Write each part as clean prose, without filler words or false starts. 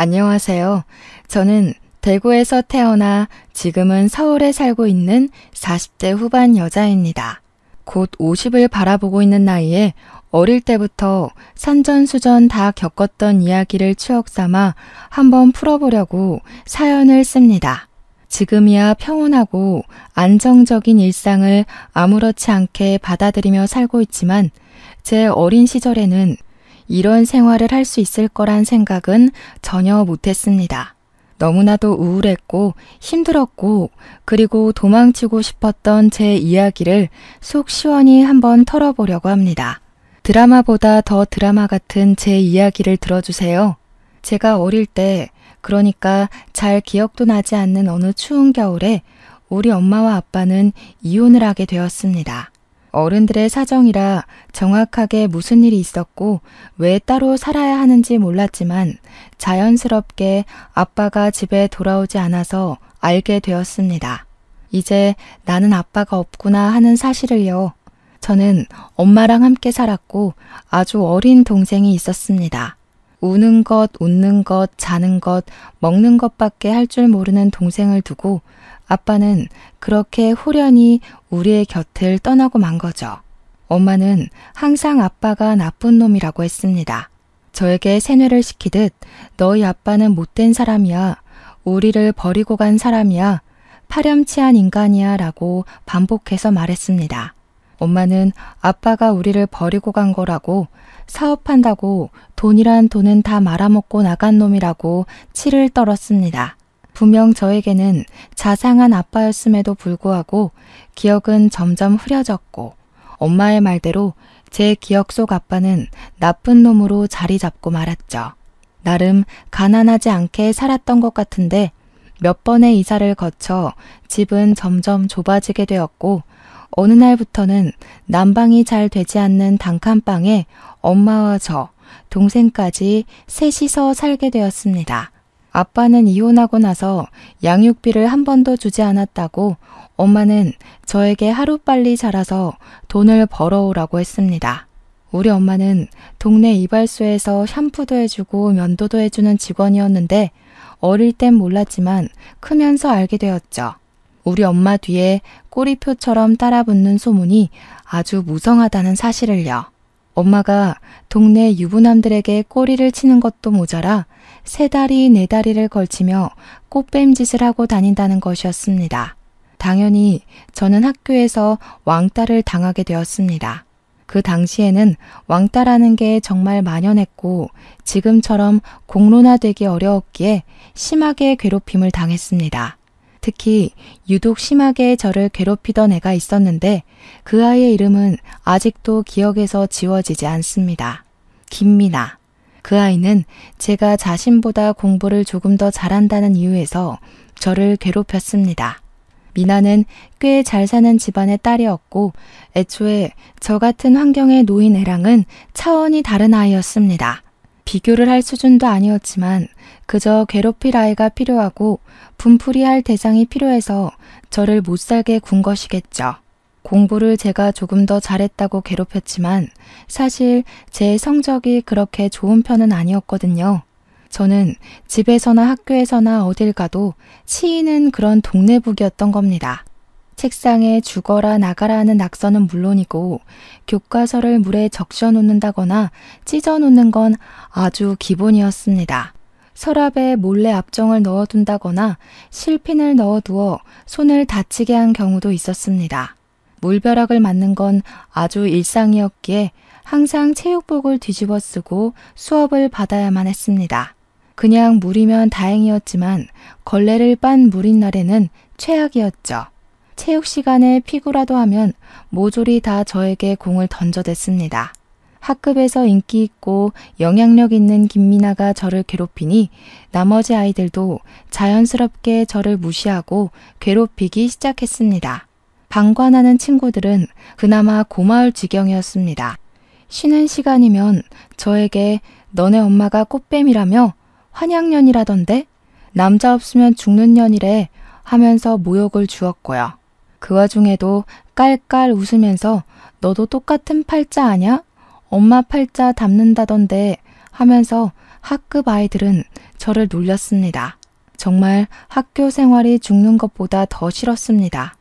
안녕하세요. 저는 대구에서 태어나 지금은 서울에 살고 있는 40대 후반 여자입니다. 곧 50을 바라보고 있는 나이에 어릴 때부터 산전수전 다 겪었던 이야기를 추억 삼아 한번 풀어보려고 사연을 씁니다. 지금이야 평온하고 안정적인 일상을 아무렇지 않게 받아들이며 살고 있지만 제 어린 시절에는 이런 생활을 할 수 있을 거란 생각은 전혀 못했습니다. 너무나도 우울했고 힘들었고 그리고 도망치고 싶었던 제 이야기를 속 시원히 한번 털어보려고 합니다. 드라마보다 더 드라마 같은 제 이야기를 들어주세요. 제가 어릴 때, 그러니까 잘 기억도 나지 않는 어느 추운 겨울에 우리 엄마와 아빠는 이혼을 하게 되었습니다. 어른들의 사정이라 정확하게 무슨 일이 있었고 왜 따로 살아야 하는지 몰랐지만 자연스럽게 아빠가 집에 돌아오지 않아서 알게 되었습니다. 이제 나는 아빠가 없구나 하는 사실을요. 저는 엄마랑 함께 살았고 아주 어린 동생이 있었습니다. 우는 것, 웃는 것, 자는 것, 먹는 것밖에 할 줄 모르는 동생을 두고 아빠는 그렇게 호련히 우리의 곁을 떠나고 만 거죠. 엄마는 항상 아빠가 나쁜 놈이라고 했습니다. 저에게 세뇌를 시키듯 너희 아빠는 못된 사람이야. 우리를 버리고 간 사람이야. 파렴치한 인간이야 라고 반복해서 말했습니다. 엄마는 아빠가 우리를 버리고 간 거라고 사업한다고 돈이란 돈은 다 말아먹고 나간 놈이라고 치를 떨었습니다. 분명 저에게는 자상한 아빠였음에도 불구하고 기억은 점점 흐려졌고 엄마의 말대로 제 기억 속 아빠는 나쁜 놈으로 자리 잡고 말았죠. 나름 가난하지 않게 살았던 것 같은데 몇 번의 이사를 거쳐 집은 점점 좁아지게 되었고 어느 날부터는 난방이 잘 되지 않는 단칸방에 엄마와 저, 동생까지 셋이서 살게 되었습니다. 아빠는 이혼하고 나서 양육비를 한 번도 주지 않았다고 엄마는 저에게 하루빨리 자라서 돈을 벌어오라고 했습니다. 우리 엄마는 동네 이발소에서 샴푸도 해주고 면도도 해주는 직원이었는데 어릴 땐 몰랐지만 크면서 알게 되었죠. 우리 엄마 뒤에 꼬리표처럼 따라붙는 소문이 아주 무성하다는 사실을요. 엄마가 동네 유부남들에게 꼬리를 치는 것도 모자라 3다리, 4다리를 걸치며 꽃뱀짓을 하고 다닌다는 것이었습니다. 당연히 저는 학교에서 왕따를 당하게 되었습니다. 그 당시에는 왕따라는 게 정말 만연했고 지금처럼 공론화되기 어려웠기에 심하게 괴롭힘을 당했습니다. 특히 유독 심하게 저를 괴롭히던 애가 있었는데 그 아이의 이름은 아직도 기억에서 지워지지 않습니다. 김미나. 그 아이는 제가 자신보다 공부를 조금 더 잘한다는 이유에서 저를 괴롭혔습니다. 미나는 꽤 잘 사는 집안의 딸이었고 애초에 저 같은 환경에 놓인 애랑은 차원이 다른 아이였습니다. 비교를 할 수준도 아니었지만 그저 괴롭힐 아이가 필요하고 분풀이할 대상이 필요해서 저를 못살게 군 것이겠죠. 공부를 제가 조금 더 잘했다고 괴롭혔지만 사실 제 성적이 그렇게 좋은 편은 아니었거든요. 저는 집에서나 학교에서나 어딜 가도 치이는 그런 동네북이었던 겁니다. 책상에 죽어라 나가라 하는 낙서는 물론이고 교과서를 물에 적셔 놓는다거나 찢어 놓는 건 아주 기본이었습니다. 서랍에 몰래 압정을 넣어둔다거나 실핀을 넣어두어 손을 다치게 한 경우도 있었습니다. 물벼락을 맞는 건 아주 일상이었기에 항상 체육복을 뒤집어 쓰고 수업을 받아야만 했습니다. 그냥 물이면 다행이었지만 걸레를 빤 물인 날에는 최악이었죠. 체육 시간에 피구라도 하면 모조리 다 저에게 공을 던져댔습니다. 학급에서 인기 있고 영향력 있는 김미나가 저를 괴롭히니 나머지 아이들도 자연스럽게 저를 무시하고 괴롭히기 시작했습니다. 방관하는 친구들은 그나마 고마울 지경이었습니다. 쉬는 시간이면 저에게 너네 엄마가 꽃뱀이라며 환양년이라던데 남자 없으면 죽는 년이래 하면서 모욕을 주었고요. 그 와중에도 깔깔 웃으면서 너도 똑같은 팔자 아냐? 엄마 팔자 닮는다던데 하면서 학급 아이들은 저를 놀렸습니다. 정말 학교 생활이 죽는 것보다 더 싫었습니다.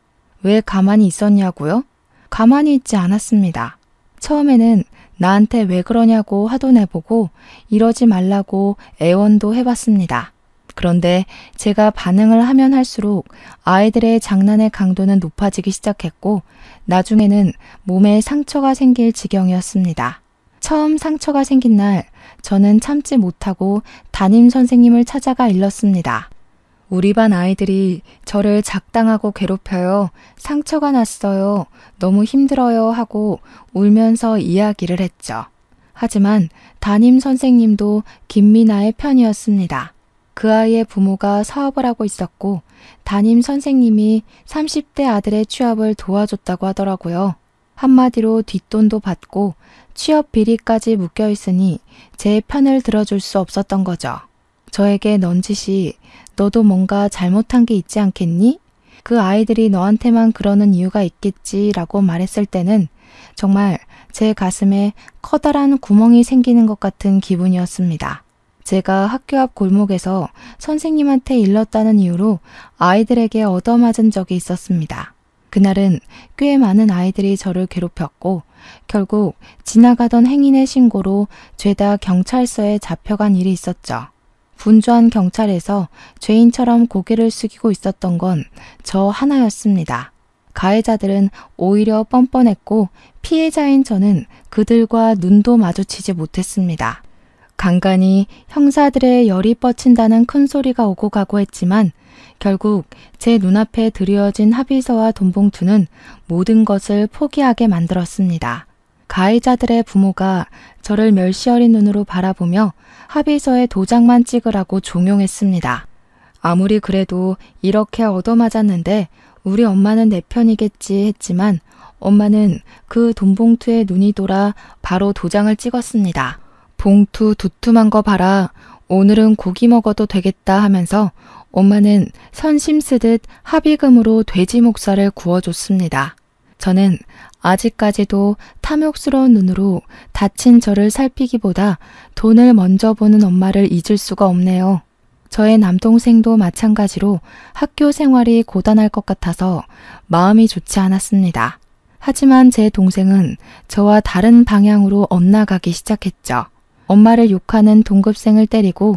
왜 가만히 있었냐고요? 가만히 있지 않았습니다. 처음에는 나한테 왜 그러냐고 화도 내보고 이러지 말라고 애원도 해봤습니다. 그런데 제가 반응을 하면 할수록 아이들의 장난의 강도는 높아지기 시작했고 나중에는 몸에 상처가 생길 지경이었습니다. 처음 상처가 생긴 날 저는 참지 못하고 담임 선생님을 찾아가 일렀습니다. 우리 반 아이들이 저를 작당하고 괴롭혀요. 상처가 났어요. 너무 힘들어요 하고 울면서 이야기를 했죠. 하지만 담임 선생님도 김미나의 편이었습니다. 그 아이의 부모가 사업을 하고 있었고 담임 선생님이 30대 아들의 취업을 도와줬다고 하더라고요. 한마디로 뒷돈도 받고 취업 비리까지 묶여 있으니 제 편을 들어줄 수 없었던 거죠. 저에게 넌지시 너도 뭔가 잘못한 게 있지 않겠니? 그 아이들이 너한테만 그러는 이유가 있겠지라고 말했을 때는 정말 제 가슴에 커다란 구멍이 생기는 것 같은 기분이었습니다. 제가 학교 앞 골목에서 선생님한테 일렀다는 이유로 아이들에게 얻어맞은 적이 있었습니다. 그날은 꽤 많은 아이들이 저를 괴롭혔고 결국 지나가던 행인의 신고로 죄다 경찰서에 잡혀간 일이 있었죠. 분주한 경찰에서 죄인처럼 고개를 숙이고 있었던 건 저 하나였습니다. 가해자들은 오히려 뻔뻔했고 피해자인 저는 그들과 눈도 마주치지 못했습니다. 간간히 형사들의 열이 뻗친다는 큰 소리가 오고 가고 했지만 결국 제 눈앞에 드리워진 합의서와 돈봉투는 모든 것을 포기하게 만들었습니다. 가해자들의 부모가 저를 멸시 어린 눈으로 바라보며 합의서에 도장만 찍으라고 종용했습니다. 아무리 그래도 이렇게 얻어맞았는데 우리 엄마는 내 편이겠지 했지만 엄마는 그 돈봉투에 눈이 돌아 바로 도장을 찍었습니다. 봉투 두툼한 거 봐라. 오늘은 고기 먹어도 되겠다 하면서 엄마는 선심 쓰듯 합의금으로 돼지 목살을 구워줬습니다. 저는 아직까지도 탐욕스러운 눈으로 다친 저를 살피기보다 돈을 먼저 보는 엄마를 잊을 수가 없네요. 저의 남동생도 마찬가지로 학교 생활이 고단할 것 같아서 마음이 좋지 않았습니다. 하지만 제 동생은 저와 다른 방향으로 엇나가기 시작했죠. 엄마를 욕하는 동급생을 때리고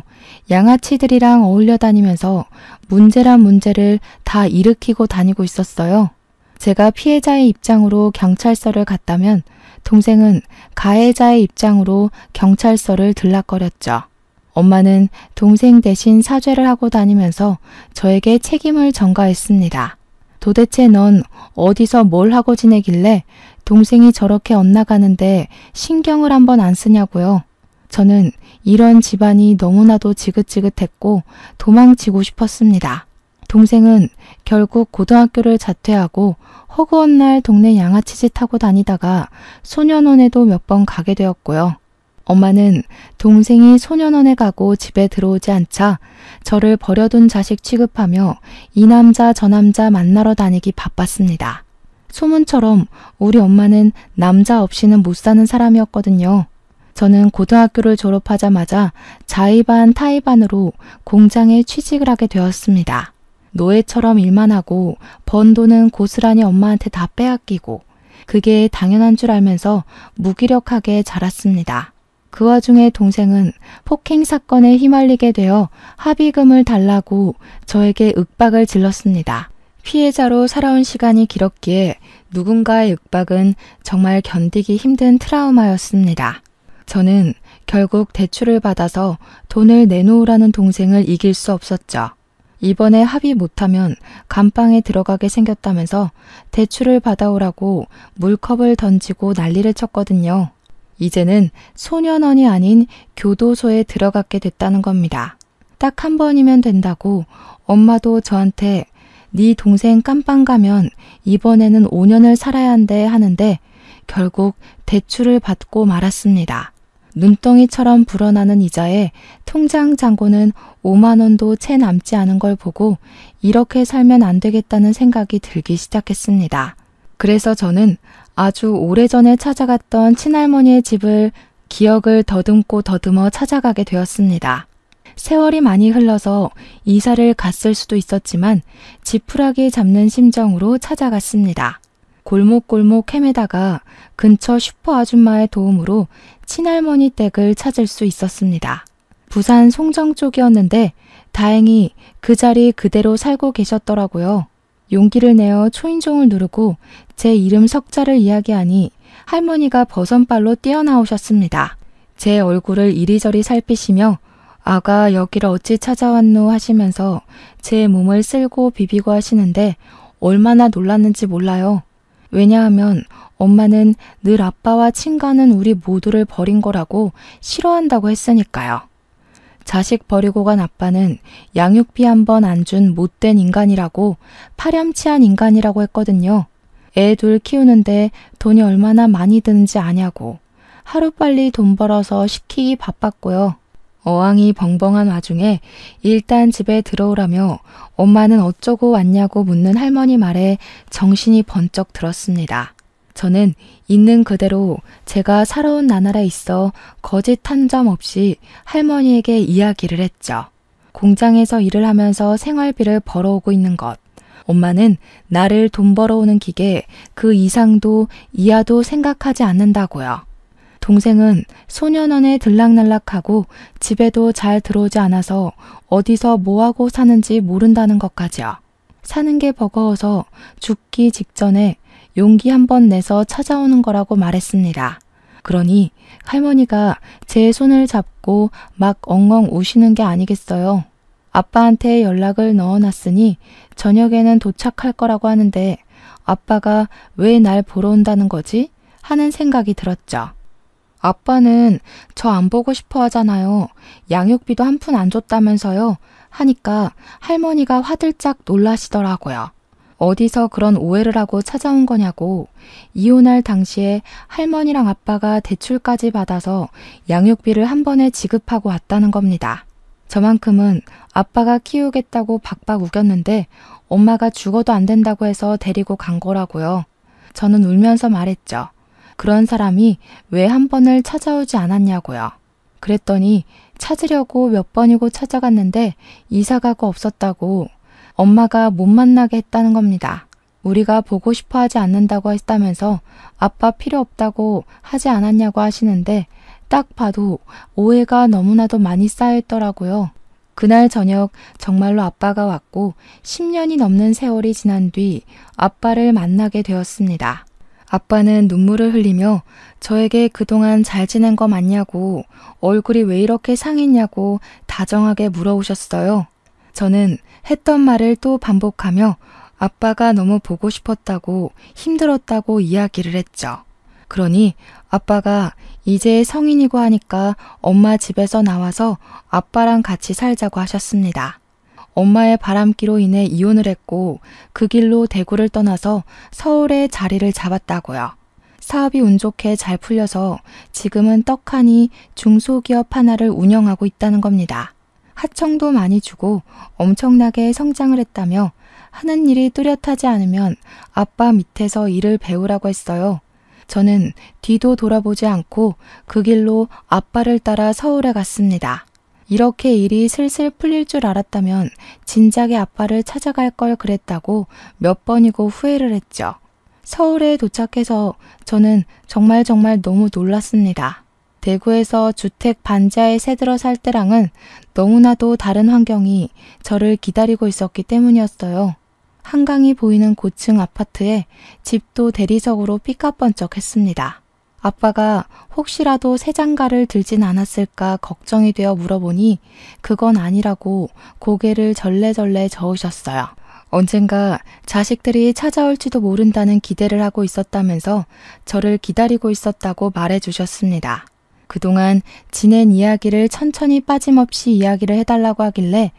양아치들이랑 어울려 다니면서 문제란 문제를 다 일으키고 다니고 있었어요. 제가 피해자의 입장으로 경찰서를 갔다면 동생은 가해자의 입장으로 경찰서를 들락거렸죠. 엄마는 동생 대신 사죄를 하고 다니면서 저에게 책임을 전가했습니다. 도대체 넌 어디서 뭘 하고 지내길래 동생이 저렇게 엇나가는데 신경을 한번 안 쓰냐고요. 저는 이런 집안이 너무나도 지긋지긋했고 도망치고 싶었습니다. 동생은 결국 고등학교를 자퇴하고 허구한 날 동네 양아치짓 하고 다니다가 소년원에도 몇 번 가게 되었고요. 엄마는 동생이 소년원에 가고 집에 들어오지 않자 저를 버려둔 자식 취급하며 이 남자 저 남자 만나러 다니기 바빴습니다. 소문처럼 우리 엄마는 남자 없이는 못 사는 사람이었거든요. 저는 고등학교를 졸업하자마자 자의반 타의반으로 공장에 취직을 하게 되었습니다. 노예처럼 일만 하고 번 돈은 고스란히 엄마한테 다 빼앗기고 그게 당연한 줄 알면서 무기력하게 자랐습니다. 그 와중에 동생은 폭행 사건에 휘말리게 되어 합의금을 달라고 저에게 윽박을 질렀습니다. 피해자로 살아온 시간이 길었기에 누군가의 윽박은 정말 견디기 힘든 트라우마였습니다. 저는 결국 대출을 받아서 돈을 내놓으라는 동생을 이길 수 없었죠. 이번에 합의 못하면 감방에 들어가게 생겼다면서 대출을 받아오라고 물컵을 던지고 난리를 쳤거든요. 이제는 소년원이 아닌 교도소에 들어가게 됐다는 겁니다. 딱 한 번이면 된다고 엄마도 저한테 네 동생 깜빵 가면 이번에는 5년을 살아야 한대 하는데 결국 대출을 받고 말았습니다. 눈덩이처럼 불어나는 이자에 통장 잔고는 5만 원도 채 남지 않은 걸 보고 이렇게 살면 안 되겠다는 생각이 들기 시작했습니다. 그래서 저는 아주 오래전에 찾아갔던 친할머니의 집을 기억을 더듬고 더듬어 찾아가게 되었습니다. 세월이 많이 흘러서 이사를 갔을 수도 있었지만 지푸라기 잡는 심정으로 찾아갔습니다. 골목골목 헤매다가 근처 슈퍼 아줌마의 도움으로 친할머니 댁을 찾을 수 있었습니다. 부산 송정 쪽이었는데 다행히 그 자리 그대로 살고 계셨더라고요. 용기를 내어 초인종을 누르고 제 이름 석자를 이야기하니 할머니가 버선발로 뛰어나오셨습니다. 제 얼굴을 이리저리 살피시며 아가 여기를 어찌 찾아왔노 하시면서 제 몸을 쓸고 비비고 하시는데 얼마나 놀랐는지 몰라요. 왜냐하면 엄마는 늘 아빠와 친가는 우리 모두를 버린 거라고 싫어한다고 했으니까요. 자식 버리고 간 아빠는 양육비 한 번 안 준 못된 인간이라고 파렴치한 인간이라고 했거든요. 애 둘 키우는데 돈이 얼마나 많이 드는지 아냐고 하루빨리 돈 벌어서 시키기 바빴고요. 어항이 벙벙한 와중에 일단 집에 들어오라며 엄마는 어쩌고 왔냐고 묻는 할머니 말에 정신이 번쩍 들었습니다. 저는 있는 그대로 제가 살아온 나날에 있어 거짓 한 점 없이 할머니에게 이야기를 했죠. 공장에서 일을 하면서 생활비를 벌어오고 있는 것. 엄마는 나를 돈 벌어오는 기계 그 이상도 이하도 생각하지 않는다고요. 동생은 소년원에 들락날락하고 집에도 잘 들어오지 않아서 어디서 뭐하고 사는지 모른다는 것까지요. 사는 게 버거워서 죽기 직전에 용기 한번 내서 찾아오는 거라고 말했습니다. 그러니 할머니가 제 손을 잡고 막 엉엉 우시는 게 아니겠어요. 아빠한테 연락을 넣어놨으니 저녁에는 도착할 거라고 하는데 아빠가 왜 날 보러 온다는 거지? 하는 생각이 들었죠. 아빠는 저 안 보고 싶어 하잖아요. 양육비도 한 푼 안 줬다면서요. 하니까 할머니가 화들짝 놀라시더라고요. 어디서 그런 오해를 하고 찾아온 거냐고. 이혼할 당시에 할머니랑 아빠가 대출까지 받아서 양육비를 한 번에 지급하고 왔다는 겁니다. 저만큼은 아빠가 키우겠다고 박박 우겼는데 엄마가 죽어도 안 된다고 해서 데리고 간 거라고요. 저는 울면서 말했죠. 그런 사람이 왜 한 번을 찾아오지 않았냐고요. 그랬더니 찾으려고 몇 번이고 찾아갔는데 이사가가 없었다고 엄마가 못 만나게 했다는 겁니다. 우리가 보고 싶어 하지 않는다고 했다면서 아빠 필요 없다고 하지 않았냐고 하시는데 딱 봐도 오해가 너무나도 많이 쌓여있더라고요. 그날 저녁 정말로 아빠가 왔고 10년이 넘는 세월이 지난 뒤 아빠를 만나게 되었습니다. 아빠는 눈물을 흘리며 저에게 그동안 잘 지낸 거 맞냐고 얼굴이 왜 이렇게 상했냐고 다정하게 물어오셨어요. 저는 했던 말을 또 반복하며 아빠가 너무 보고 싶었다고 힘들었다고 이야기를 했죠. 그러니 아빠가 이제 성인이고 하니까 엄마 집에서 나와서 아빠랑 같이 살자고 하셨습니다. 엄마의 바람기로 인해 이혼을 했고 그 길로 대구를 떠나서 서울에 자리를 잡았다고요. 사업이 운 좋게 잘 풀려서 지금은 떡하니 중소기업 하나를 운영하고 있다는 겁니다. 하청도 많이 주고 엄청나게 성장을 했다며 하는 일이 뚜렷하지 않으면 아빠 밑에서 일을 배우라고 했어요. 저는 뒤도 돌아보지 않고 그 길로 아빠를 따라 서울에 갔습니다. 이렇게 일이 슬슬 풀릴 줄 알았다면 진작에 아빠를 찾아갈 걸 그랬다고 몇 번이고 후회를 했죠. 서울에 도착해서 저는 정말 너무 놀랐습니다. 대구에서 주택 반지하에 새들어 살 때랑은 너무나도 다른 환경이 저를 기다리고 있었기 때문이었어요. 한강이 보이는 고층 아파트에 집도 대리석으로 삐까뻔쩍했습니다. 아빠가 혹시라도 새 장가를 들진 않았을까 걱정이 되어 물어보니 그건 아니라고 고개를 절레절레 저으셨어요. 언젠가 자식들이 찾아올지도 모른다는 기대를 하고 있었다면서 저를 기다리고 있었다고 말해주셨습니다. 그동안 지낸 이야기를 천천히 빠짐없이 이야기를 해달라고 하길래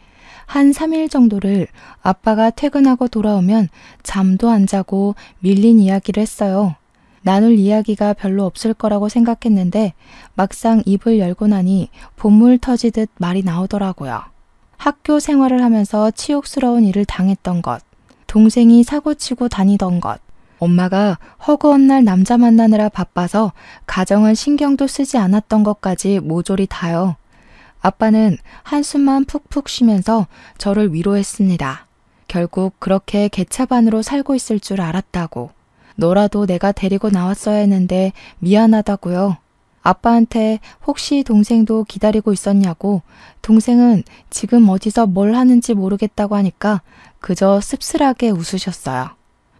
한 3일 정도를 아빠가 퇴근하고 돌아오면 잠도 안 자고 밀린 이야기를 했어요. 나눌 이야기가 별로 없을 거라고 생각했는데 막상 입을 열고 나니 본물 터지듯 말이 나오더라고요. 학교 생활을 하면서 치욕스러운 일을 당했던 것, 동생이 사고치고 다니던 것, 엄마가 허구한 날 남자 만나느라 바빠서 가정은 신경도 쓰지 않았던 것까지 모조리 다요. 아빠는 한숨만 푹푹 쉬면서 저를 위로했습니다. 결국 그렇게 개차반으로 살고 있을 줄 알았다고. 너라도 내가 데리고 나왔어야 했는데 미안하다고요. 아빠한테 혹시 동생도 기다리고 있었냐고 동생은 지금 어디서 뭘 하는지 모르겠다고 하니까 그저 씁쓸하게 웃으셨어요.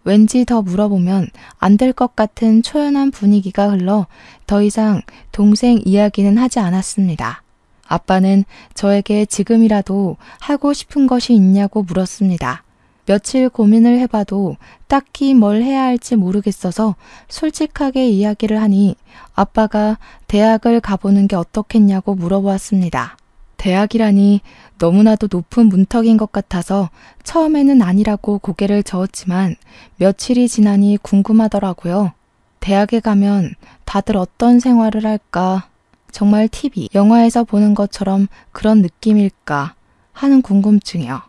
왠지 더 물어보면 안 될 것 같은 초연한 분위기가 흘러 더 이상 동생 이야기는 하지 않았습니다. 아빠는 저에게 지금이라도 하고 싶은 것이 있냐고 물었습니다. 며칠 고민을 해봐도 딱히 뭘 해야 할지 모르겠어서 솔직하게 이야기를 하니 아빠가 대학을 가보는 게 어떻겠냐고 물어보았습니다. 대학이라니 너무나도 높은 문턱인 것 같아서 처음에는 아니라고 고개를 저었지만 며칠이 지나니 궁금하더라고요. 대학에 가면 다들 어떤 생활을 할까? 정말 TV, 영화에서 보는 것처럼 그런 느낌일까 하는 궁금증이요.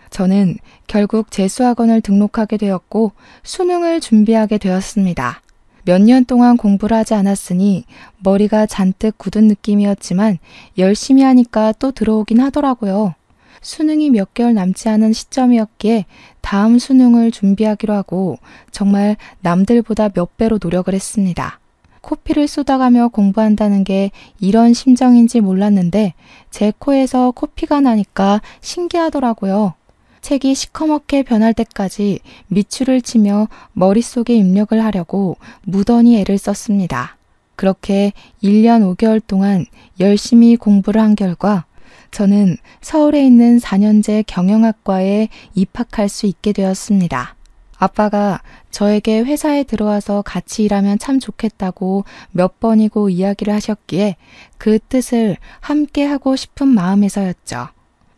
저는 결국 재수학원을 등록하게 되었고 수능을 준비하게 되었습니다. 몇 년 동안 공부를 하지 않았으니 머리가 잔뜩 굳은 느낌이었지만 열심히 하니까 또 들어오긴 하더라고요. 수능이 몇 개월 남지 않은 시점이었기에 다음 수능을 준비하기로 하고 정말 남들보다 몇 배로 노력을 했습니다. 코피를 쏟아가며 공부한다는 게 이런 심정인지 몰랐는데 제 코에서 코피가 나니까 신기하더라고요. 책이 시커멓게 변할 때까지 밑줄을 치며 머릿속에 입력을 하려고 무던히 애를 썼습니다. 그렇게 1년 5개월 동안 열심히 공부를 한 결과 저는 서울에 있는 4년제 경영학과에 입학할 수 있게 되었습니다. 아빠가 저에게 회사에 들어와서 같이 일하면 참 좋겠다고 몇 번이고 이야기를 하셨기에 그 뜻을 함께 하고 싶은 마음에서였죠.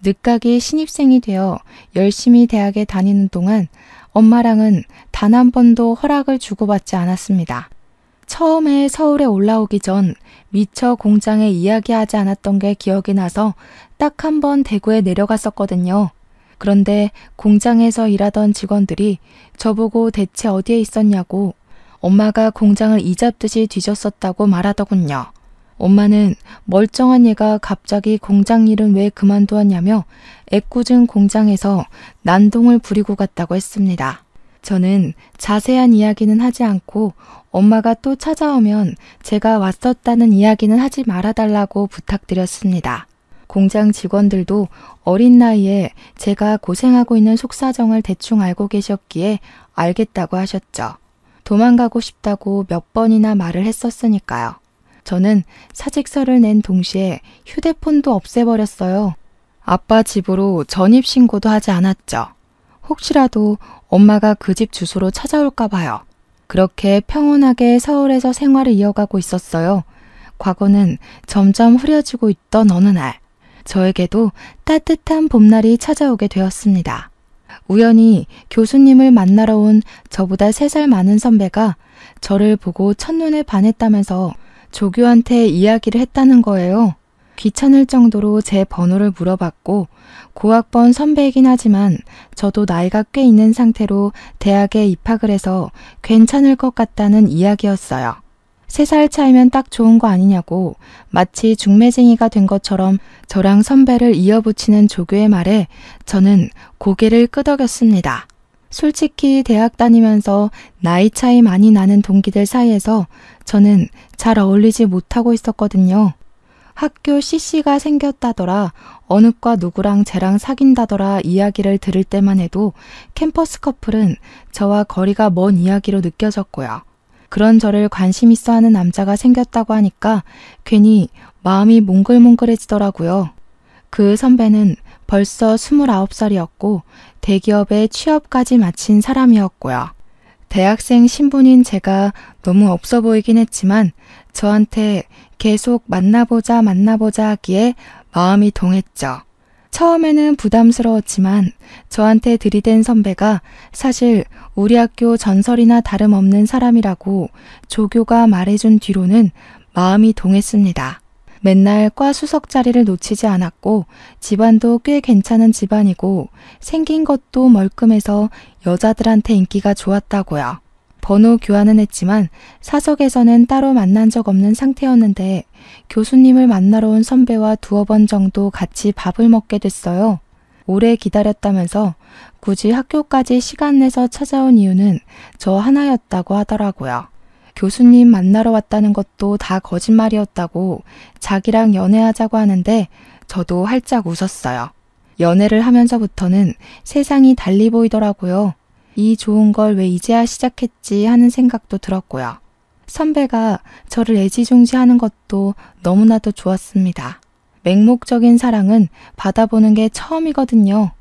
늦가기 신입생이 되어 열심히 대학에 다니는 동안 엄마랑은 단 한 번도 허락을 주고받지 않았습니다. 처음에 서울에 올라오기 전 미처 공장에 이야기하지 않았던 게 기억이 나서 딱 한 번 대구에 내려갔었거든요. 그런데 공장에서 일하던 직원들이 저보고 대체 어디에 있었냐고 엄마가 공장을 이잡듯이 뒤졌었다고 말하더군요. 엄마는 멀쩡한 얘가 갑자기 공장 일은 왜 그만두었냐며 애꿎은 공장에서 난동을 부리고 갔다고 했습니다. 저는 자세한 이야기는 하지 않고 엄마가 또 찾아오면 제가 왔었다는 이야기는 하지 말아달라고 부탁드렸습니다. 공장 직원들도 어린 나이에 제가 고생하고 있는 속사정을 대충 알고 계셨기에 알겠다고 하셨죠. 도망가고 싶다고 몇 번이나 말을 했었으니까요. 저는 사직서를 낸 동시에 휴대폰도 없애버렸어요. 아빠 집으로 전입신고도 하지 않았죠. 혹시라도 엄마가 그 집 주소로 찾아올까 봐요. 그렇게 평온하게 서울에서 생활을 이어가고 있었어요. 과거는 점점 흐려지고 있던 어느 날, 저에게도 따뜻한 봄날이 찾아오게 되었습니다. 우연히 교수님을 만나러 온 저보다 3살 많은 선배가 저를 보고 첫눈에 반했다면서 조교한테 이야기를 했다는 거예요. 귀찮을 정도로 제 번호를 물어봤고 고학번 선배이긴 하지만 저도 나이가 꽤 있는 상태로 대학에 입학을 해서 괜찮을 것 같다는 이야기였어요. 3살 차이면 딱 좋은 거 아니냐고 마치 중매쟁이가 된 것처럼 저랑 선배를 이어붙이는 조교의 말에 저는 고개를 끄덕였습니다. 솔직히 대학 다니면서 나이 차이 많이 나는 동기들 사이에서 저는 잘 어울리지 못하고 있었거든요. 학교 CC가 생겼다더라, 어느 과 누구랑 쟤랑 사귄다더라 이야기를 들을 때만 해도 캠퍼스 커플은 저와 거리가 먼 이야기로 느껴졌고요. 그런 저를 관심 있어 하는 남자가 생겼다고 하니까 괜히 마음이 몽글몽글해지더라고요. 그 선배는 벌써 29살이었고 대기업에 취업까지 마친 사람이었고요. 대학생 신분인 제가 너무 없어 보이긴 했지만 저한테 계속 만나보자 하기에 마음이 동했죠. 처음에는 부담스러웠지만 저한테 들이댄 선배가 사실 우리 학교 전설이나 다름없는 사람이라고 조교가 말해준 뒤로는 마음이 동했습니다. 맨날 과 수석 자리를 놓치지 않았고 집안도 꽤 괜찮은 집안이고 생긴 것도 멀끔해서 여자들한테 인기가 좋았다고요. 번호 교환은 했지만 사석에서는 따로 만난 적 없는 상태였는데 교수님을 만나러 온 선배와 두어 번 정도 같이 밥을 먹게 됐어요. 오래 기다렸다면서 굳이 학교까지 시간 내서 찾아온 이유는 저 하나였다고 하더라고요. 교수님 만나러 왔다는 것도 다 거짓말이었다고 자기랑 연애하자고 하는데 저도 활짝 웃었어요. 연애를 하면서부터는 세상이 달리 보이더라고요. 이 좋은 걸 왜 이제야 시작했지 하는 생각도 들었고요. 선배가 저를 애지중지하는 것도 너무나도 좋았습니다. 맹목적인 사랑은 받아보는 게 처음이거든요.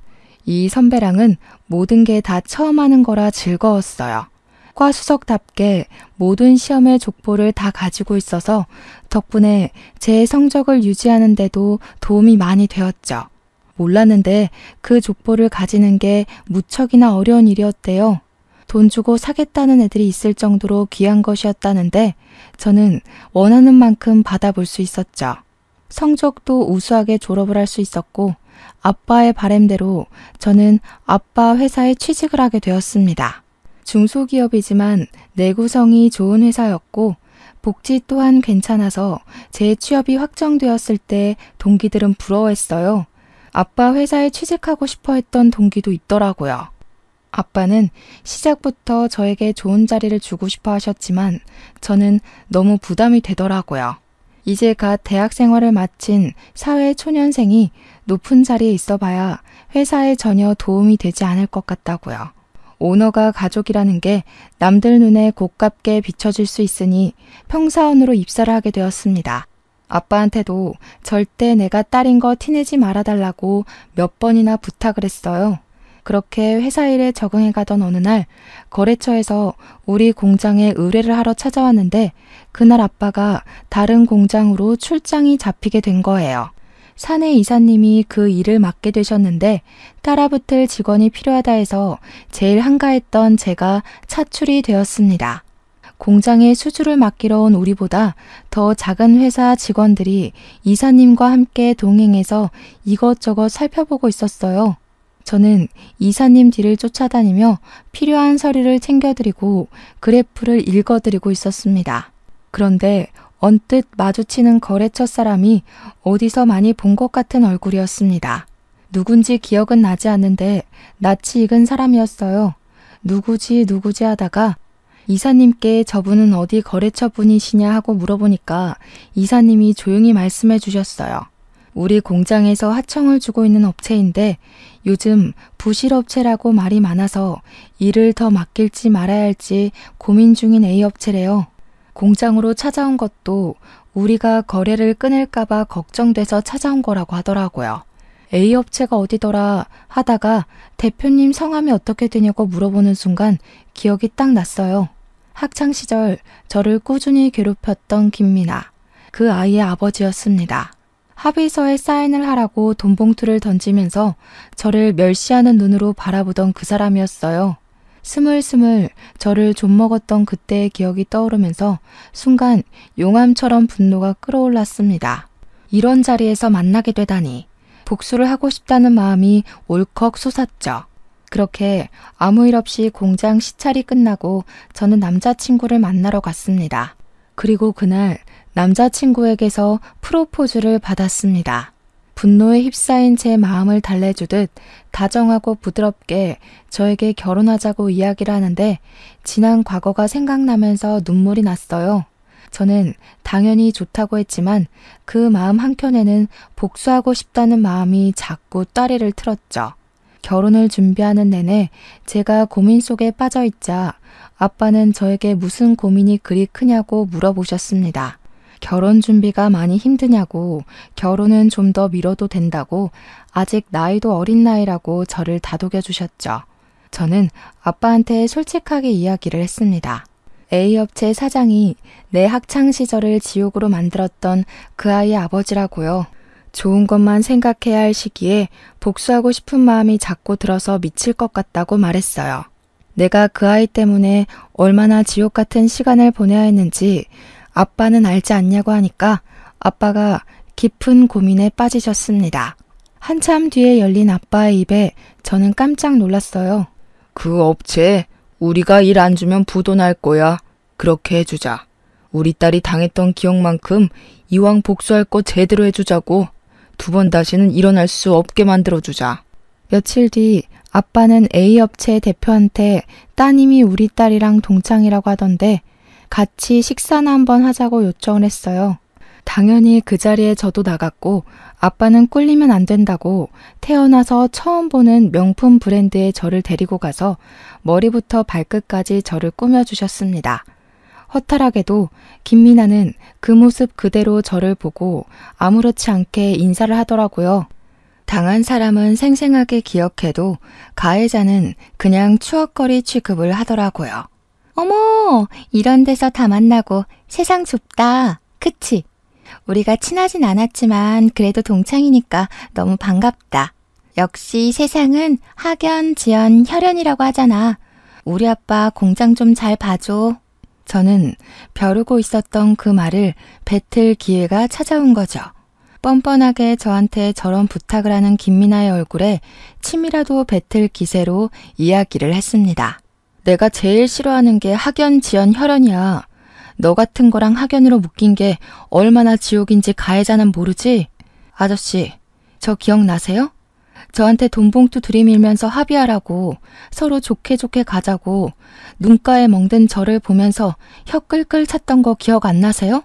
이 선배랑은 모든 게 다 처음 하는 거라 즐거웠어요. 과 수석답게 모든 시험의 족보를 다 가지고 있어서 덕분에 제 성적을 유지하는 데도 도움이 많이 되었죠. 몰랐는데 그 족보를 가지는 게 무척이나 어려운 일이었대요. 돈 주고 사겠다는 애들이 있을 정도로 귀한 것이었다는데 저는 원하는 만큼 받아볼 수 있었죠. 성적도 우수하게 졸업을 할 수 있었고 아빠의 바람대로 저는 아빠 회사에 취직을 하게 되었습니다. 중소기업이지만 내구성이 좋은 회사였고 복지 또한 괜찮아서 제 취업이 확정되었을 때 동기들은 부러워했어요. 아빠 회사에 취직하고 싶어 했던 동기도 있더라고요. 아빠는 시작부터 저에게 좋은 자리를 주고 싶어 하셨지만 저는 너무 부담이 되더라고요. 이제 갓 대학 생활을 마친 사회 초년생이 높은 자리에 있어 봐야 회사에 전혀 도움이 되지 않을 것 같다고요. 오너가 가족이라는 게 남들 눈에 고깝게 비춰질 수 있으니 평사원으로 입사를 하게 되었습니다. 아빠한테도 절대 내가 딸인 거 티내지 말아달라고 몇 번이나 부탁을 했어요. 그렇게 회사 일에 적응해 가던 어느 날 거래처에서 우리 공장에 의뢰를 하러 찾아왔는데 그날 아빠가 다른 공장으로 출장이 잡히게 된 거예요. 사내 이사님이 그 일을 맡게 되셨는데 따라붙을 직원이 필요하다 해서 제일 한가했던 제가 차출이 되었습니다. 공장에 수주를 맡기러 온 우리보다 더 작은 회사 직원들이 이사님과 함께 동행해서 이것저것 살펴보고 있었어요. 저는 이사님 뒤를 쫓아다니며 필요한 서류를 챙겨드리고 그래프를 읽어드리고 있었습니다. 그런데 언뜻 마주치는 거래처 사람이 어디서 많이 본 것 같은 얼굴이었습니다. 누군지 기억은 나지 않는데 낯이 익은 사람이었어요. 누구지 하다가 이사님께 저분은 어디 거래처 분이시냐 하고 물어보니까 이사님이 조용히 말씀해 주셨어요. 우리 공장에서 하청을 주고 있는 업체인데 요즘 부실업체라고 말이 많아서 일을 더 맡길지 말아야 할지 고민 중인 A업체래요. 공장으로 찾아온 것도 우리가 거래를 끊을까봐 걱정돼서 찾아온 거라고 하더라고요. A업체가 어디더라 하다가 대표님 성함이 어떻게 되냐고 물어보는 순간 기억이 딱 났어요. 학창시절 저를 꾸준히 괴롭혔던 김미나, 그 아이의 아버지였습니다. 합의서에 사인을 하라고 돈봉투를 던지면서 저를 멸시하는 눈으로 바라보던 그 사람이었어요. 스물스물 저를 좀먹었던 그때의 기억이 떠오르면서 순간 용암처럼 분노가 끌어올랐습니다. 이런 자리에서 만나게 되다니 복수를 하고 싶다는 마음이 울컥 솟았죠. 그렇게 아무 일 없이 공장 시찰이 끝나고 저는 남자친구를 만나러 갔습니다. 그리고 그날 남자친구에게서 프로포즈를 받았습니다. 분노에 휩싸인 제 마음을 달래주듯 다정하고 부드럽게 저에게 결혼하자고 이야기를 하는데 지난 과거가 생각나면서 눈물이 났어요. 저는 당연히 좋다고 했지만 그 마음 한켠에는 복수하고 싶다는 마음이 자꾸 따리를 틀었죠. 결혼을 준비하는 내내 제가 고민 속에 빠져있자 아빠는 저에게 무슨 고민이 그리 크냐고 물어보셨습니다. 결혼 준비가 많이 힘드냐고, 결혼은 좀 더 미뤄도 된다고, 아직 나이도 어린 나이라고 저를 다독여 주셨죠. 저는 아빠한테 솔직하게 이야기를 했습니다. A업체 사장이 내 학창시절을 지옥으로 만들었던 그 아이의 아버지라고요. 좋은 것만 생각해야 할 시기에 복수하고 싶은 마음이 자꾸 들어서 미칠 것 같다고 말했어요. 내가 그 아이 때문에 얼마나 지옥 같은 시간을 보내야 했는지 아빠는 알지 않냐고 하니까 아빠가 깊은 고민에 빠지셨습니다. 한참 뒤에 열린 아빠의 입에 저는 깜짝 놀랐어요. 그 업체 우리가 일 안 주면 부도 날 거야. 그렇게 해주자. 우리 딸이 당했던 기억만큼 이왕 복수할 거 제대로 해주자고. 2번 다시는 일어날 수 없게 만들어주자. 며칠 뒤 아빠는 A업체 대표한테 따님이 우리 딸이랑 동창이라고 하던데 같이 식사나 한번 하자고 요청을 했어요. 당연히 그 자리에 저도 나갔고 아빠는 꿀리면 안 된다고 태어나서 처음 보는 명품 브랜드의 저를 데리고 가서 머리부터 발끝까지 저를 꾸며주셨습니다. 허탈하게도 김미나는 그 모습 그대로 저를 보고 아무렇지 않게 인사를 하더라고요. 당한 사람은 생생하게 기억해도 가해자는 그냥 추억거리 취급을 하더라고요. 어머, 이런 데서 다 만나고 세상 좁다. 그치? 우리가 친하진 않았지만 그래도 동창이니까 너무 반갑다. 역시 세상은 학연, 지연, 혈연이라고 하잖아. 우리 아빠 공장 좀 잘 봐줘. 저는 벼르고 있었던 그 말을 뱉을 기회가 찾아온 거죠. 뻔뻔하게 저한테 저런 부탁을 하는 김미나의 얼굴에 침이라도 뱉을 기세로 이야기를 했습니다. 내가 제일 싫어하는 게 학연, 지연, 혈연이야. 너 같은 거랑 학연으로 묶인 게 얼마나 지옥인지 가해자는 모르지? 아저씨, 저 기억나세요? 저한테 돈봉투 들이밀면서 합의하라고 서로 좋게 좋게 가자고 눈가에 멍든 저를 보면서 혀 끌끌 찼던 거 기억 안 나세요?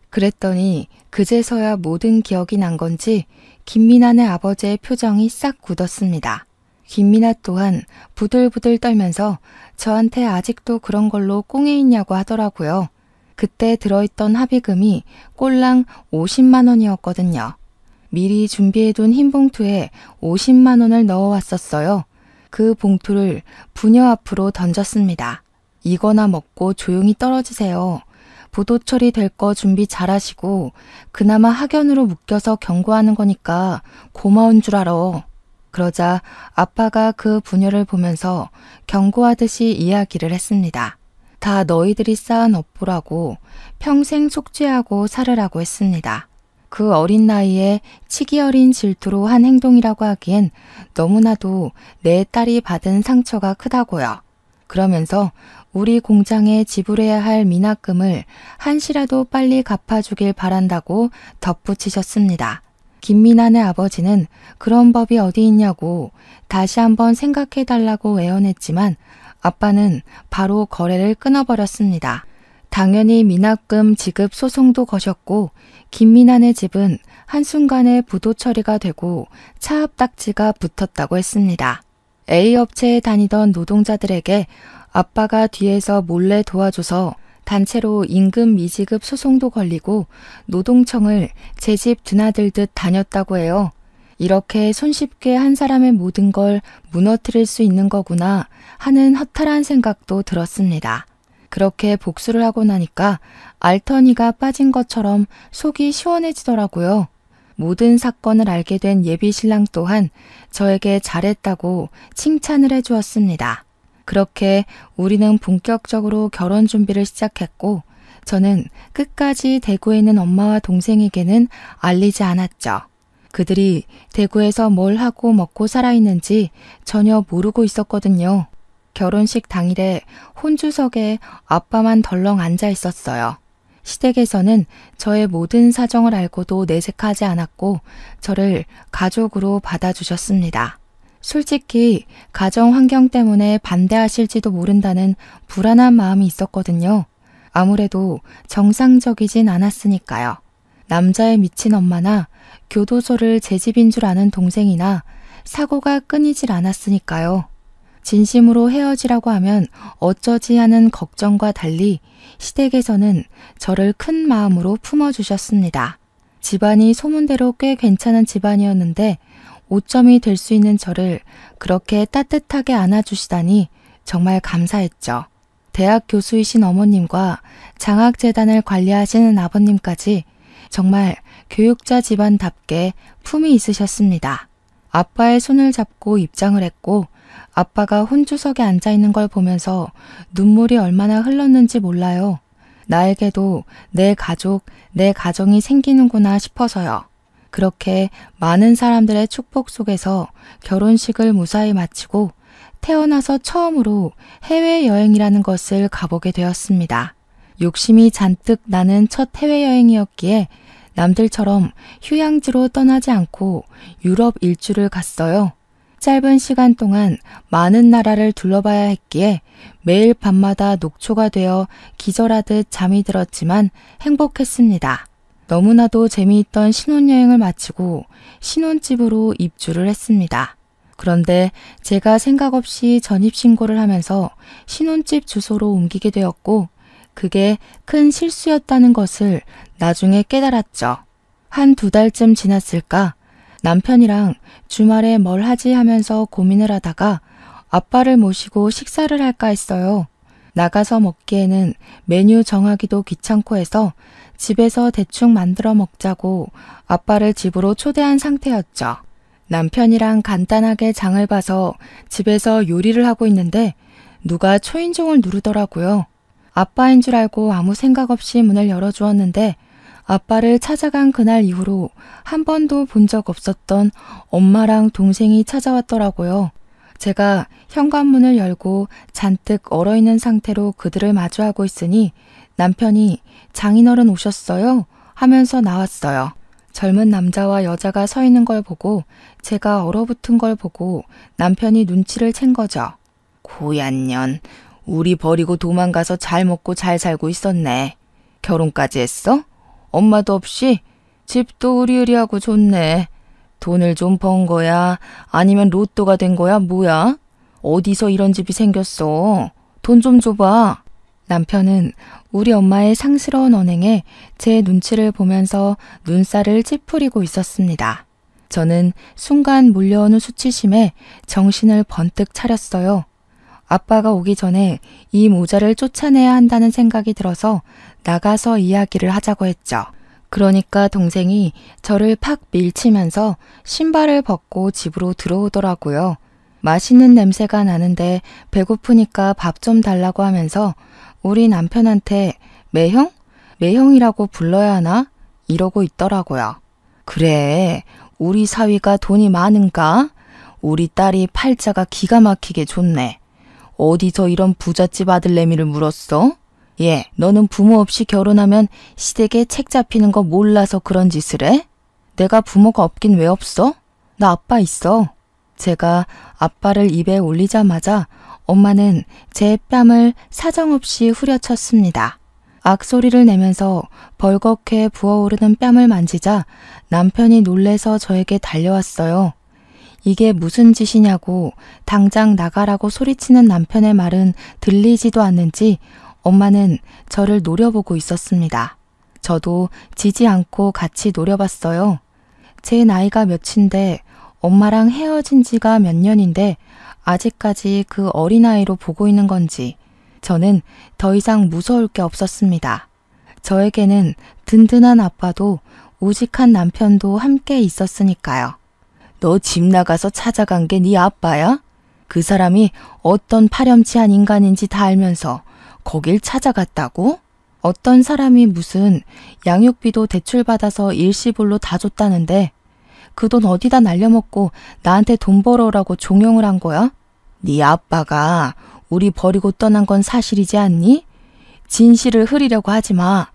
그랬더니 그제서야 모든 기억이 난 건지 김미나네 아버지의 표정이 싹 굳었습니다. 김미나 또한 부들부들 떨면서 저한테 아직도 그런 걸로 꽁에 있냐고 하더라고요. 그때 들어있던 합의금이 꼴랑 50만 원이었거든요. 미리 준비해둔 흰 봉투에 50만 원을 넣어왔었어요. 그 봉투를 부녀 앞으로 던졌습니다. 이거나 먹고 조용히 떨어지세요. 부도 처리될 거 준비 잘하시고 그나마 학연으로 묶여서 경고하는 거니까 고마운 줄 알아. 그러자 아빠가 그 부녀를 보면서 경고하듯이 이야기를 했습니다. 다 너희들이 쌓은 업보라고 평생 속죄하고 살으라고 했습니다. 그 어린 나이에 치기 어린 질투로 한 행동이라고 하기엔 너무나도 내 딸이 받은 상처가 크다고요. 그러면서 우리 공장에 지불해야 할 미납금을 한시라도 빨리 갚아주길 바란다고 덧붙이셨습니다. 김미나네 아버지는 그런 법이 어디 있냐고 다시 한번 생각해달라고 애원했지만 아빠는 바로 거래를 끊어버렸습니다. 당연히 미납금 지급 소송도 거셨고 김미나네 집은 한순간에 부도 처리가 되고 차압딱지가 붙었다고 했습니다. A업체에 다니던 노동자들에게 아빠가 뒤에서 몰래 도와줘서 단체로 임금 미지급 소송도 걸리고 노동청을 제 집 드나들듯 다녔다고 해요. 이렇게 손쉽게 한 사람의 모든 걸 무너뜨릴 수 있는 거구나 하는 허탈한 생각도 들었습니다. 그렇게 복수를 하고 나니까 알터니가 빠진 것처럼 속이 시원해지더라고요. 모든 사건을 알게 된 예비 신랑 또한 저에게 잘했다고 칭찬을 해주었습니다. 그렇게 우리는 본격적으로 결혼 준비를 시작했고 저는 끝까지 대구에 있는 엄마와 동생에게는 알리지 않았죠. 그들이 대구에서 뭘 하고 먹고 살아있는지 전혀 모르고 있었거든요. 결혼식 당일에 혼주석에 아빠만 덜렁 앉아 있었어요. 시댁에서는 저의 모든 사정을 알고도 내색하지 않았고 저를 가족으로 받아주셨습니다. 솔직히 가정 환경 때문에 반대하실지도 모른다는 불안한 마음이 있었거든요. 아무래도 정상적이진 않았으니까요. 남자에 미친 엄마나 교도소를 제 집인 줄 아는 동생이나 사고가 끊이질 않았으니까요. 진심으로 헤어지라고 하면 어쩌지 하는 걱정과 달리 시댁에서는 저를 큰 마음으로 품어주셨습니다. 집안이 소문대로 꽤 괜찮은 집안이었는데 오점이 될 수 있는 저를 그렇게 따뜻하게 안아주시다니 정말 감사했죠. 대학 교수이신 어머님과 장학재단을 관리하시는 아버님까지 정말 교육자 집안답게 품이 있으셨습니다. 아빠의 손을 잡고 입장을 했고 아빠가 혼주석에 앉아있는 걸 보면서 눈물이 얼마나 흘렀는지 몰라요. 나에게도 내 가족, 내 가정이 생기는구나 싶어서요. 그렇게 많은 사람들의 축복 속에서 결혼식을 무사히 마치고 태어나서 처음으로 해외여행이라는 것을 가보게 되었습니다. 욕심이 잔뜩 나는 첫 해외여행이었기에 남들처럼 휴양지로 떠나지 않고 유럽 일주를 갔어요. 짧은 시간 동안 많은 나라를 둘러봐야 했기에 매일 밤마다 녹초가 되어 기절하듯 잠이 들었지만 행복했습니다. 너무나도 재미있던 신혼여행을 마치고 신혼집으로 입주를 했습니다. 그런데 제가 생각 없이 전입신고를 하면서 신혼집 주소로 옮기게 되었고 그게 큰 실수였다는 것을 나중에 깨달았죠. 한 2달쯤 지났을까 남편이랑 주말에 뭘 하지 하면서 고민을 하다가 아빠를 모시고 식사를 할까 했어요. 나가서 먹기에는 메뉴 정하기도 귀찮고 해서 집에서 대충 만들어 먹자고 아빠를 집으로 초대한 상태였죠. 남편이랑 간단하게 장을 봐서 집에서 요리를 하고 있는데 누가 초인종을 누르더라고요. 아빠인 줄 알고 아무 생각 없이 문을 열어주었는데 아빠를 찾아간 그날 이후로 한 번도 본 적 없었던 엄마랑 동생이 찾아왔더라고요. 제가 현관문을 열고 잔뜩 얼어있는 상태로 그들을 마주하고 있으니 남편이 장인어른 오셨어요? 하면서 나왔어요. 젊은 남자와 여자가 서 있는 걸 보고 제가 얼어붙은 걸 보고 남편이 눈치를 챈 거죠. 고얀 년, 우리 버리고 도망가서 잘 먹고 잘 살고 있었네. 결혼까지 했어? 엄마도 없이? 집도 으리으리하고 좋네. 돈을 좀 번 거야? 아니면 로또가 된 거야? 뭐야? 어디서 이런 집이 생겼어? 돈 좀 줘봐. 남편은 우리 엄마의 상스러운 언행에 제 눈치를 보면서 눈살을 찌푸리고 있었습니다. 저는 순간 몰려오는 수치심에 정신을 번뜩 차렸어요. 아빠가 오기 전에 이 모자를 쫓아내야 한다는 생각이 들어서 나가서 이야기를 하자고 했죠. 그러니까 동생이 저를 팍 밀치면서 신발을 벗고 집으로 들어오더라고요. 맛있는 냄새가 나는데 배고프니까 밥 좀 달라고 하면서 우리 남편한테 매형? 매형이라고 불러야 하나? 이러고 있더라고요. 그래, 우리 사위가 돈이 많은가? 우리 딸이 팔자가 기가 막히게 좋네. 어디서 이런 부잣집 아들내미를 물었어? 얘, 너는 부모 없이 결혼하면 시댁에 책 잡히는 거 몰라서 그런 짓을 해? 내가 부모가 없긴 왜 없어? 나 아빠 있어. 제가 아빠를 입에 올리자마자 엄마는 제 뺨을 사정없이 후려쳤습니다. 악소리를 내면서 벌겋게 부어오르는 뺨을 만지자 남편이 놀래서 저에게 달려왔어요. 이게 무슨 짓이냐고 당장 나가라고 소리치는 남편의 말은 들리지도 않는지 엄마는 저를 노려보고 있었습니다. 저도 지지 않고 같이 노려봤어요. 제 나이가 몇인데 엄마랑 헤어진 지가 몇 년인데 아직까지 그 어린아이로 보고 있는 건지 저는 더 이상 무서울 게 없었습니다. 저에게는 든든한 아빠도 우직한 남편도 함께 있었으니까요. 너 집 나가서 찾아간 게 네 아빠야? 그 사람이 어떤 파렴치한 인간인지 다 알면서 거길 찾아갔다고? 어떤 사람이 무슨 양육비도 대출받아서 일시불로 다 줬다는데 그 돈 어디다 날려먹고 나한테 돈 벌어오라고 종용을 한 거야? 네 아빠가 우리 버리고 떠난 건 사실이지 않니? 진실을 흐리려고 하지 마.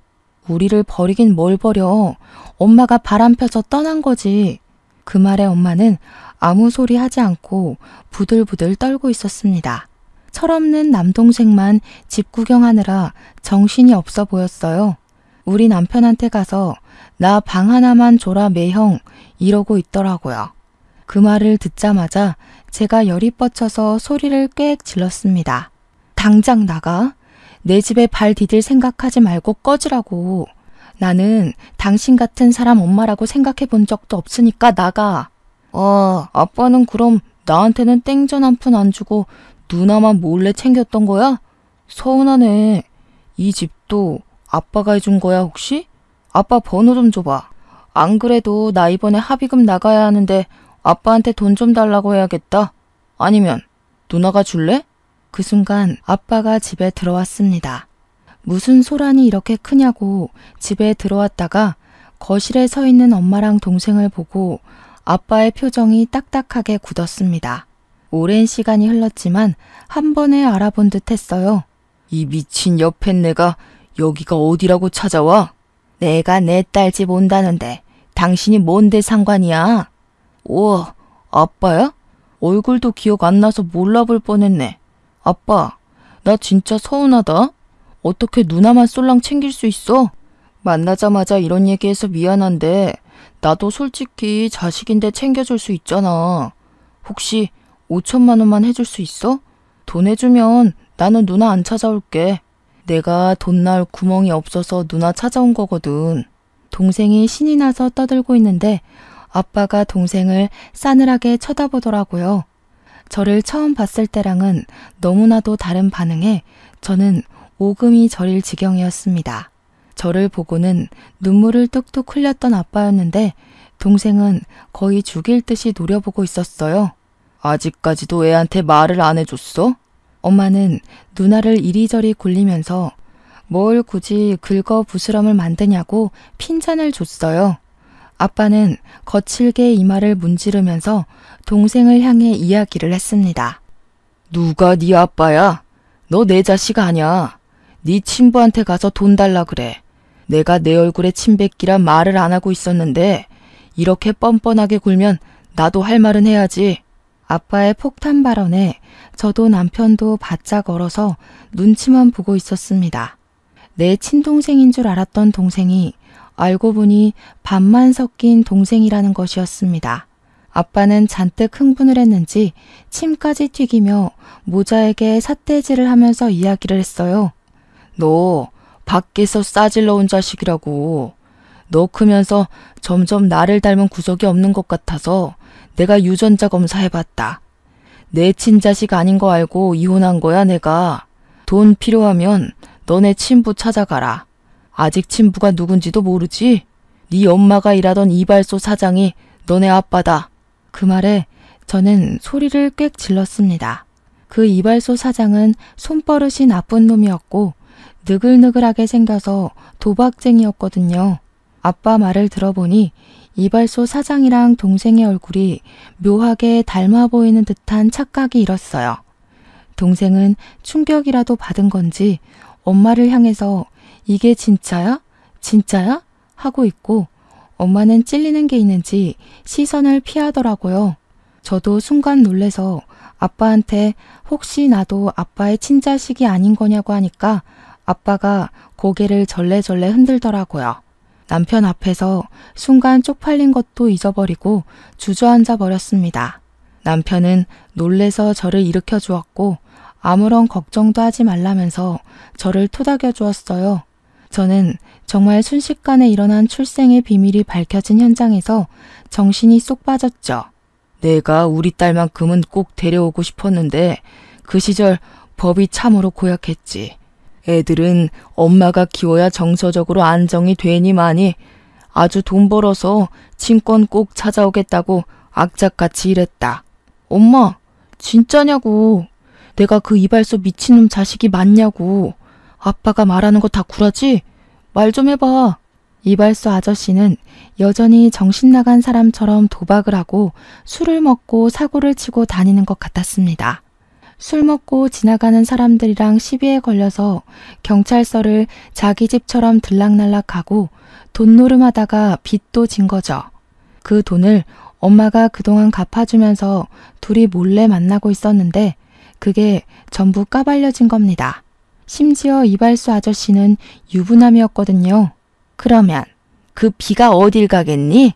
우리를 버리긴 뭘 버려. 엄마가 바람 펴서 떠난 거지. 그 말에 엄마는 아무 소리 하지 않고 부들부들 떨고 있었습니다. 철없는 남동생만 집 구경하느라 정신이 없어 보였어요. 우리 남편한테 가서 나 방 하나만 줘라 매형 이러고 있더라고요. 그 말을 듣자마자 제가 열이 뻗쳐서 소리를 꽥 질렀습니다. 당장 나가. 내 집에 발 디딜 생각하지 말고 꺼지라고. 나는 당신 같은 사람 엄마라고 생각해 본 적도 없으니까 나가. 아빠는 그럼 나한테는 땡전 한 푼 안 주고 누나만 몰래 챙겼던 거야? 서운하네. 이 집도 아빠가 해준 거야 혹시? 아빠 번호 좀 줘봐. 안 그래도 나 이번에 합의금 나가야 하는데 아빠한테 돈 좀 달라고 해야겠다. 아니면 누나가 줄래? 그 순간 아빠가 집에 들어왔습니다. 무슨 소란이 이렇게 크냐고 집에 들어왔다가 거실에 서 있는 엄마랑 동생을 보고 아빠의 표정이 딱딱하게 굳었습니다. 오랜 시간이 흘렀지만 한 번에 알아본 듯 했어요. 이 미친 여팬네가 여기가 어디라고 찾아와? 내가 내 딸 집 온다는데 당신이 뭔데 상관이야? 우와, 아빠야? 얼굴도 기억 안 나서 몰라볼 뻔했네. 아빠, 나 진짜 서운하다. 어떻게 누나만 쏠랑 챙길 수 있어? 만나자마자 이런 얘기해서 미안한데 나도 솔직히 자식인데 챙겨줄 수 있잖아. 혹시 5천만 원만 해줄 수 있어? 돈 해주면 나는 누나 안 찾아올게. 내가 돈 나올 구멍이 없어서 누나 찾아온 거거든. 동생이 신이 나서 떠들고 있는데 아빠가 동생을 싸늘하게 쳐다보더라고요. 저를 처음 봤을 때랑은 너무나도 다른 반응에 저는 오금이 저릴 지경이었습니다. 저를 보고는 눈물을 뚝뚝 흘렸던 아빠였는데 동생은 거의 죽일 듯이 노려보고 있었어요. 아직까지도 애한테 말을 안 해줬어? 엄마는 누나를 이리저리 굴리면서 뭘 굳이 긁어 부스럼을 만드냐고 핀잔을 줬어요. 아빠는 거칠게 이마를 문지르면서 동생을 향해 이야기를 했습니다. 누가 네 아빠야? 너 내 자식 아냐? 네 친부한테 가서 돈 달라 그래. 내가 내 얼굴에 침 뱉기란 말을 안 하고 있었는데 이렇게 뻔뻔하게 굴면 나도 할 말은 해야지. 아빠의 폭탄 발언에 저도 남편도 바짝 얼어서 눈치만 보고 있었습니다. 내 친동생인 줄 알았던 동생이 알고 보니 반만 섞인 동생이라는 것이었습니다. 아빠는 잔뜩 흥분을 했는지 침까지 튀기며 모자에게 삿대질을 하면서 이야기를 했어요. 너 밖에서 싸질러 온 자식이라고. 너 크면서 점점 나를 닮은 구석이 없는 것 같아서 내가 유전자 검사해봤다. 내 친자식 아닌 거 알고 이혼한 거야 내가. 돈 필요하면 너네 친부 찾아가라. 아직 친부가 누군지도 모르지? 네 엄마가 일하던 이발소 사장이 너네 아빠다. 그 말에 저는 소리를 꽥 질렀습니다. 그 이발소 사장은 손버릇이 나쁜 놈이었고 느글느글하게 생겨서 도박쟁이였거든요. 아빠 말을 들어보니 이발소 사장이랑 동생의 얼굴이 묘하게 닮아 보이는 듯한 착각이 일었어요. 동생은 충격이라도 받은 건지 엄마를 향해서 이게 진짜야? 진짜야? 하고 있고 엄마는 찔리는 게 있는지 시선을 피하더라고요. 저도 순간 놀래서 아빠한테 혹시 나도 아빠의 친자식이 아닌 거냐고 하니까 아빠가 고개를 절레절레 흔들더라고요. 남편 앞에서 순간 쪽팔린 것도 잊어버리고 주저앉아 버렸습니다. 남편은 놀래서 저를 일으켜 주었고 아무런 걱정도 하지 말라면서 저를 토닥여 주었어요. 저는 정말 순식간에 일어난 출생의 비밀이 밝혀진 현장에서 정신이 쏙 빠졌죠. 내가 우리 딸만큼은 꼭 데려오고 싶었는데 그 시절 법이 참으로 고약했지. 애들은 엄마가 키워야 정서적으로 안정이 되니만이 아주 돈 벌어서 친권 꼭 찾아오겠다고 악착같이 일했다. 엄마, 진짜냐고. 내가 그 이발소 미친놈 자식이 맞냐고. 아빠가 말하는 거 다 구라지? 말 좀 해봐. 이발소 아저씨는 여전히 정신 나간 사람처럼 도박을 하고 술을 먹고 사고를 치고 다니는 것 같았습니다. 술 먹고 지나가는 사람들이랑 시비에 걸려서 경찰서를 자기 집처럼 들락날락하고 돈노름하다가 빚도 진 거죠. 그 돈을 엄마가 그동안 갚아주면서 둘이 몰래 만나고 있었는데 그게 전부 까발려진 겁니다. 심지어 이발소 아저씨는 유부남이었거든요. 그러면 그 비가 어딜 가겠니?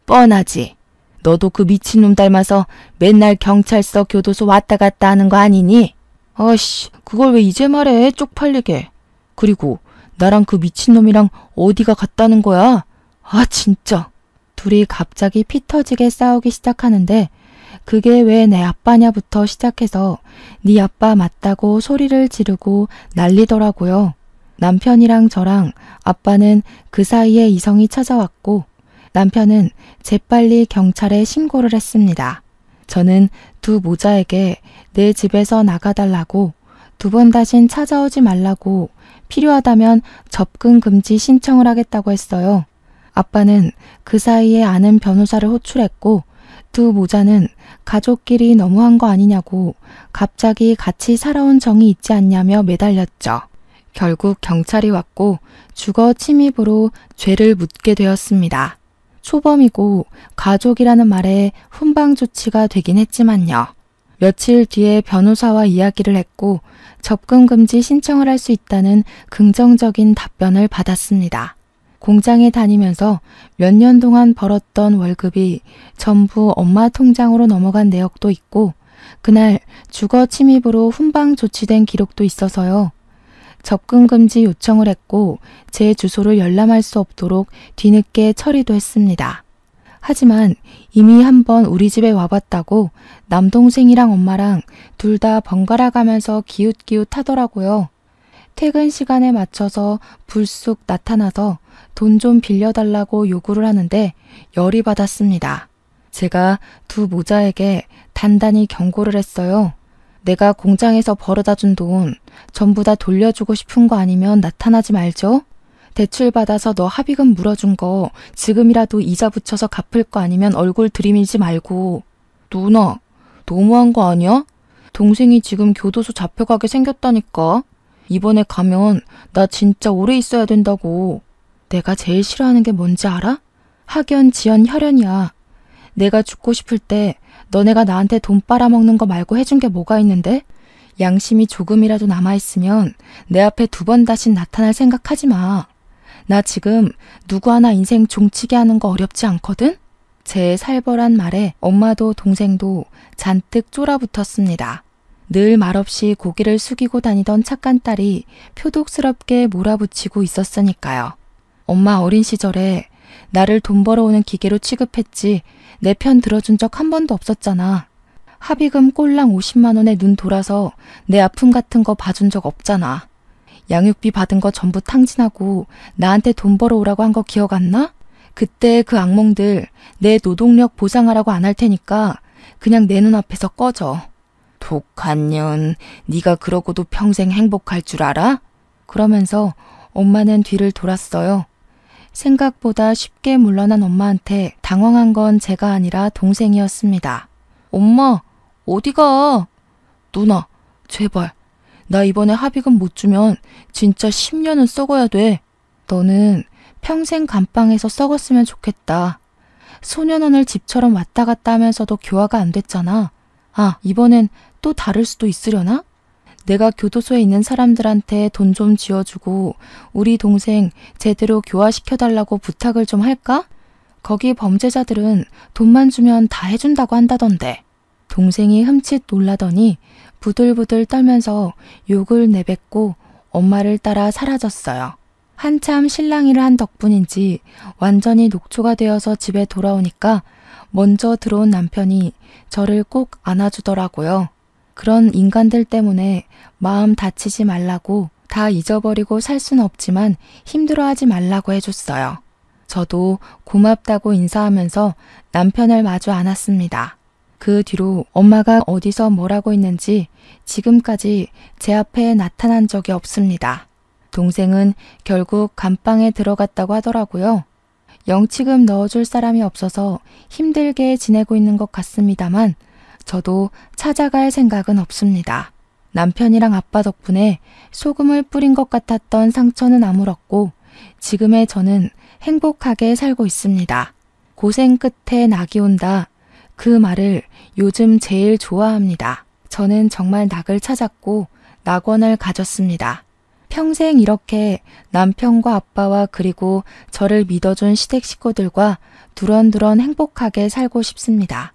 뻔하지. 너도 그 미친놈 닮아서 맨날 경찰서 교도소 왔다 갔다 하는 거 아니니? 아씨, 그걸 왜 이제 말해, 쪽팔리게. 그리고 나랑 그 미친놈이랑 어디가 갔다는 거야? 아, 진짜. 둘이 갑자기 피 터지게 싸우기 시작하는데 그게 왜 내 아빠냐부터 시작해서 네 아빠 맞다고 소리를 지르고 난리더라고요. 남편이랑 저랑 아빠는 그 사이에 이성이 찾아왔고 남편은 재빨리 경찰에 신고를 했습니다. 저는 두 모자에게 내 집에서 나가달라고 2번 다신 찾아오지 말라고 필요하다면 접근 금지 신청을 하겠다고 했어요. 아빠는 그 사이에 아는 변호사를 호출했고 두 모자는 가족끼리 너무한 거 아니냐고 갑자기 같이 살아온 정이 있지 않냐며 매달렸죠. 결국 경찰이 왔고 주거 침입으로 죄를 묻게 되었습니다. 초범이고 가족이라는 말에 훈방 조치가 되긴 했지만요. 며칠 뒤에 변호사와 이야기를 했고 접근 금지 신청을 할 수 있다는 긍정적인 답변을 받았습니다. 공장에 다니면서 몇 년 동안 벌었던 월급이 전부 엄마 통장으로 넘어간 내역도 있고 그날 주거 침입으로 훈방 조치된 기록도 있어서요. 접근 금지 요청을 했고 제 주소를 열람할 수 없도록 뒤늦게 처리도 했습니다. 하지만 이미 한번 우리 집에 와봤다고 남동생이랑 엄마랑 둘 다 번갈아 가면서 기웃기웃 하더라고요. 퇴근 시간에 맞춰서 불쑥 나타나서 돈 좀 빌려달라고 요구를 하는데 열이 받았습니다. 제가 두 모자에게 단단히 경고를 했어요. 내가 공장에서 벌어다 준 돈 전부 다 돌려주고 싶은 거 아니면 나타나지 말죠. 대출 받아서 너 합의금 물어준 거 지금이라도 이자 붙여서 갚을 거 아니면 얼굴 들이밀지 말고. 누나, 너무한 거 아니야? 동생이 지금 교도소 잡혀가게 생겼다니까. 이번에 가면 나 진짜 오래 있어야 된다고. 내가 제일 싫어하는 게 뭔지 알아? 학연, 지연, 혈연이야. 내가 죽고 싶을 때 너네가 나한테 돈 빨아먹는 거 말고 해준 게 뭐가 있는데? 양심이 조금이라도 남아있으면 내 앞에 두 번 다신 나타날 생각하지 마. 나 지금 누구 하나 인생 종치게 하는 거 어렵지 않거든? 제 살벌한 말에 엄마도 동생도 잔뜩 쫄아붙었습니다. 늘 말없이 고개를 숙이고 다니던 착한 딸이 표독스럽게 몰아붙이고 있었으니까요. 엄마 어린 시절에 나를 돈 벌어오는 기계로 취급했지 내 편 들어준 적 한 번도 없었잖아. 합의금 꼴랑 50만 원에 눈 돌아서 내 아픔 같은 거 봐준 적 없잖아. 양육비 받은 거 전부 탕진하고 나한테 돈 벌어오라고 한 거 기억 안 나? 그때 그 악몽들 내 노동력 보상하라고 안 할 테니까 그냥 내 눈앞에서 꺼져. 독한 년, 네가 그러고도 평생 행복할 줄 알아? 그러면서 엄마는 뒤를 돌았어요. 생각보다 쉽게 물러난 엄마한테 당황한 건 제가 아니라 동생이었습니다. 엄마, 어디가? 누나, 제발. 나 이번에 합의금 못 주면 진짜 10년은 썩어야 돼. 너는 평생 감방에서 썩었으면 좋겠다. 소년원을 집처럼 왔다 갔다 하면서도 교화가 안 됐잖아. 아, 이번엔 또 다를 수도 있으려나? 내가 교도소에 있는 사람들한테 돈 좀 쥐어주고 우리 동생 제대로 교화시켜달라고 부탁을 좀 할까? 거기 범죄자들은 돈만 주면 다 해준다고 한다던데. 동생이 흠칫 놀라더니 부들부들 떨면서 욕을 내뱉고 엄마를 따라 사라졌어요. 한참 실랑이를 한 덕분인지 완전히 녹초가 되어서 집에 돌아오니까 먼저 들어온 남편이 저를 꼭 안아주더라고요. 그런 인간들 때문에 마음 다치지 말라고, 다 잊어버리고 살 순 없지만 힘들어하지 말라고 해줬어요. 저도 고맙다고 인사하면서 남편을 마주 안았습니다. 그 뒤로 엄마가 어디서 뭘 하고 있는지 지금까지 제 앞에 나타난 적이 없습니다. 동생은 결국 감방에 들어갔다고 하더라고요. 영치금 넣어줄 사람이 없어서 힘들게 지내고 있는 것 같습니다만 저도 찾아갈 생각은 없습니다. 남편이랑 아빠 덕분에 소금을 뿌린 것 같았던 상처는 아물었고 지금의 저는 행복하게 살고 있습니다. 고생 끝에 낙이 온다. 그 말을 요즘 제일 좋아합니다. 저는 정말 낙을 찾았고 낙원을 가졌습니다. 평생 이렇게 남편과 아빠와 그리고 저를 믿어준 시댁 식구들과 두런두런 행복하게 살고 싶습니다.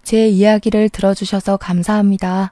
제 이야기를 들어주셔서 감사합니다.